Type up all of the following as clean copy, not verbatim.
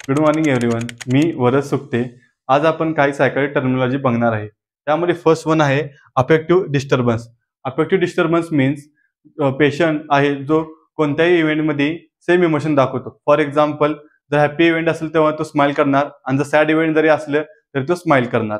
Good morning everyone. मी वरद सुक्ते. आज आपण काही सायकायट्री टर्मिनॉलॉजी बघणार आहे. त्यामध्ये फर्स्ट वन आहे affective disturbance. Affective disturbance means patient आहे जो कोणत्याही इव्हेंटमध्ये सेम इमोशन दाखवतो. फॉर एक्झाम्पल, जर हॅपी इव्हेंट असेल तेव्हा तो स्माइल करणार आणि जर सॅड इव्हेंट जरी असलं तरी तो स्माइल करणार.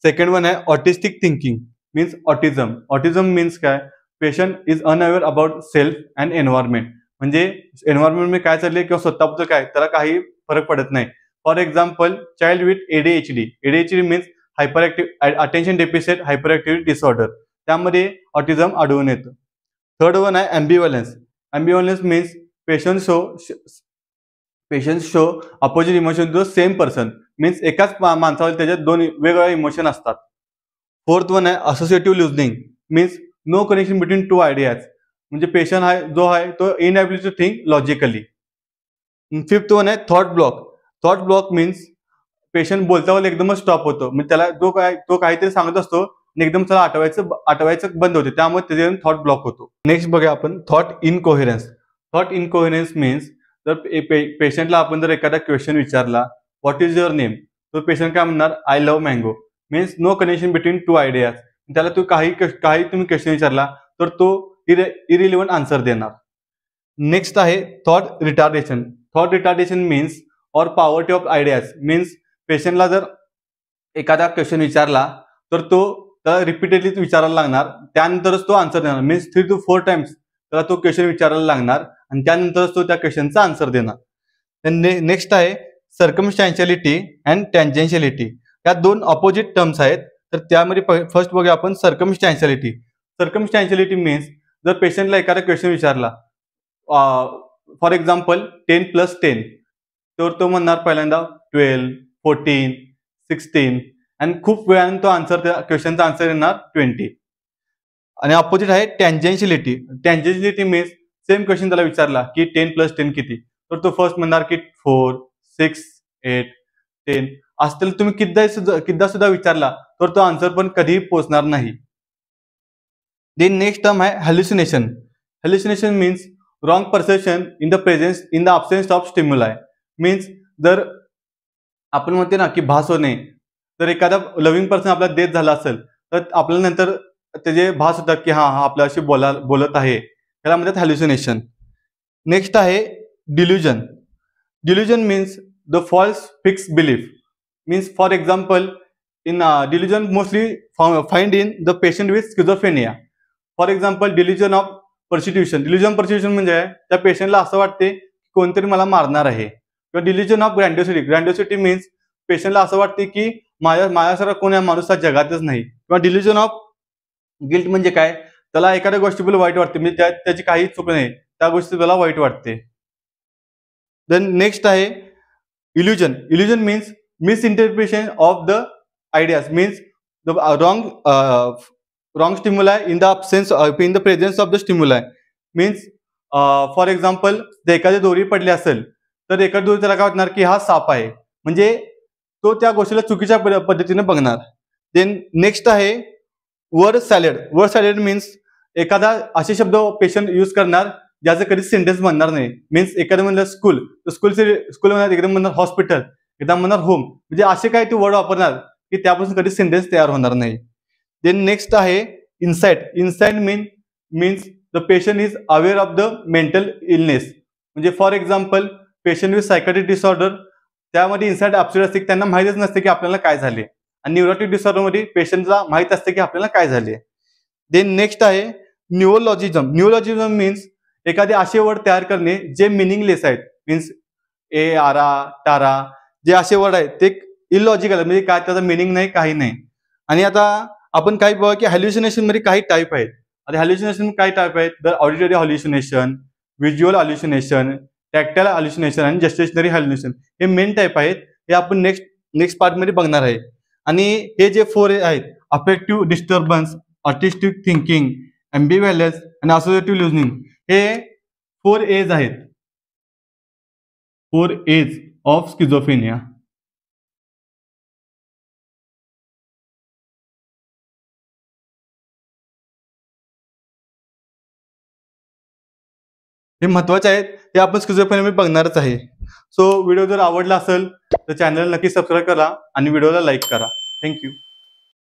सेकंड वन आहे autistic thinking means autism. Autism means काय? Patient is unaware about self and environment. म्हणजे एन्व्हायरमेंट मध्ये काय चाललंय किंवा स्वतःबद्दल काय त्याला काही फरक पडत नाही. For example, child with ADHD. ADHD means hyperactive attention deficit hyperactivity disorder. त्यामध्ये ऑटिझम आढळून येतं. थर्ड वन आहे ambivalence. Ambivalence means patient show opposite emotion to the same person. Means एकाच माणसावर त्याच्यात दोन वेगवेगळे इमोशन असतात. फोर्थ वन आहे associative loosening means no connection between two ideas. म्हणजे पेशंट आहे जो आहे तो inability to think logically. Fifth one आहे thought block. Thought block means patient बोलतावर एकदमच स्टॉप होतो. म्हणजे त्याला तो काहीतरी सांगत असतो आणि एकदम त्याला आठवायचं बंद होते. त्यामुळे त्याच्यावर थॉट ब्लॉक होतो. नेक्स्ट बघा आपण thought incoherence. Thought incoherence means जर पेशंटला आपण जर एखादा क्वेश्चन विचारला, व्हॉट इज युअर नेम, तो पेशंट काय म्हणणार, I love mango. Means no connection between two ideas. त्याला तो काही तुम्ही क्वेश्चन विचारला तर तो इरिलिव्हंट आन्सर देणार. नेक्स्ट आहे thought retardation. Thought retardation means or poverty of ideas. Means पेशंटला जर एखादा क्वेश्चन विचारला तर तो त्याला रिपीटेडली विचारायला लागणार, त्यानंतरच तो आन्सर देणार. मीन्स 3 to 4 टाइम्स त्याला तो क्वेश्चन विचारायला लागणार आणि त्यानंतरच तो त्या क्वेश्चनचा आन्सर देणार. नेक्स्ट आहे सर्कमस्टॅन्शियलिटी अँड टँजेन्शियलिटी. या दोन ऑपोजिट टर्म्स आहेत. तर त्यामध्ये फर्स्ट बघूया आपण सर्कमस्टॅन्शियलिटी. सर्कमस्टॅन्शियलिटी मीन्स जर पेशंटला एखादा क्वेश्चन विचारला, फॉर एक्झाम्पल 10+10, तर तो म्हणणार पहिल्यांदा 12, 14, 16 आणि खूप वेळाने तो आन्सर त्या क्वेश्चनचा आन्सर येणार 20. आणि ऑपोजिट आहे टँजेन्शियलिटी. टँजेन्शियलिटी मीन्स सेम क्वेश्चन त्याला विचारला की 10+10 किती, तर तो फर्स्ट म्हणणार की 4, 6, 8, 10. असतील तुम्ही किद्दा सुद्धा विचारला तर तो आन्सर पण कधीही पोहोचणार नाही. देन नेक्स्ट टर्म आहे hallucination. Hallucination means wrong perception in the absence of stimuli. Means जर आपण म्हणते ना की भास होणे, तर एखादा लव्हिंग पर्सन आपला डेथ झाला असेल तर आपल्याला नंतर त्याचे भास होतात की हा आपल्याशी बोलत आहे, त्याला म्हणतात हॅल्युसिनेशन. नेक्स्ट आहे delusion. Delusion means the false fix belief. Means for example, in delusion mostly find in the patient with schizophrenia. For example, delusion of persecution. Delusion persecution म्हणजे त्या पेशंटला असं वाटते कोणतरी मला मारणार आहे. किंवा डिल्युजन ऑफ ग्रँडिओसिटी. ग्रँडिओसिटी मीन्स पेशंटला असं वाटते की माझ्यासारखा कोण या माणूस जगातच नाही. किंवा डिल्युजन ऑफ गिल्ट म्हणजे काय, त्याला एखाद्या गोष्टीबद्दल वाईट वाटते, म्हणजे त्याची काही चूक नाही, त्या गोष्टी त्याला वाईट वाटते. देन नेक्स्ट आहे illusion. Illusion means misinterpretation of the ideas. Means the wrong stimuli in the presence of the stimuli. Means for example, जर एखादी दोरी पडली असेल तर एखादी दोरी त्याला काय वाटणार की हा साप आहे, म्हणजे तो त्या गोष्टीला चुकीच्या पद्धतीने बघणार. देन नेक्स्ट आहे word salad. Word salad means एखादा असे शब्द पेशंट यूज करणार ज्याचं कधी सेंटेन्स बनणार नाही. मीन्स एखादं म्हणलं स्कूल म्हणणार, एकदम म्हणणार हॉस्पिटल, एकदम म्हणणार होम, म्हणजे असे काही ते वर्ड वापरणार की त्यापासून कधी सेंटेन्स तयार होणार नाही. देन नेक्स्ट आहे insight. Insight means the patient is aware of the mental illness. म्हणजे for example, patient with psychiatric disorder, त्यामध्ये इन्साइट ॲब्सोल्यूट असते की त्यांना माहितच नसते की आपल्याला काय झाले. आणि न्यूरोटिक डिसऑर्डरमध्ये पेशंटला माहित असते की आपल्याला काय झाले. देन नेक्स्ट आहे न्यूरोलॉजिझम. न्यूरोलॉजिझम मीन्स एखादे असे वर्ड तयार करणे जे मिनिंगलेस आहेत. मीन्स आरा, टारा, जे असे वर्ड आहेत ते इलॉजिकल, म्हणजे काय त्याचा मिनिंग नाही, काही नाही. आणि आता आपण काही बघा की हॅल्युसिनेशन मध्ये काही टाईप आहेत. आता हॅल्युसिनेशन काही टाईप आहेत, तर ऑडिटरी हॅल्युसिनेशन, व्हिज्युअल हॅल्युसिनेशन, टॅक्टाइल हॅल्युसिनेशन आणि जस्टेशनरी हॅल्युसिनेशन. हे मेन टाईप आहेत. हे आपण नेक्स्ट पार्टमध्ये बघणार आहे. आणि हे जे 4 आहेत, अफेक्टिव्ह डिस्टर्बन्स, ऑटिस्टिक थिंकिंग, ॲम्बिव्हॅलन्स आणि असोसिएटिव्ह लिझनिंग, हे 4 एज आहेत. 4 एज ऑफ स्किझोफ्रेनिया. हे महत्वाचे आहेत, हे आपण स्किझोफ्रेनिया बघणारच आहे. सो व्हिडिओ जर आवडला असेल तर चॅनल नक्की सबस्क्राईब करा आणि व्हिडिओला लाईक करा. थँक्यू.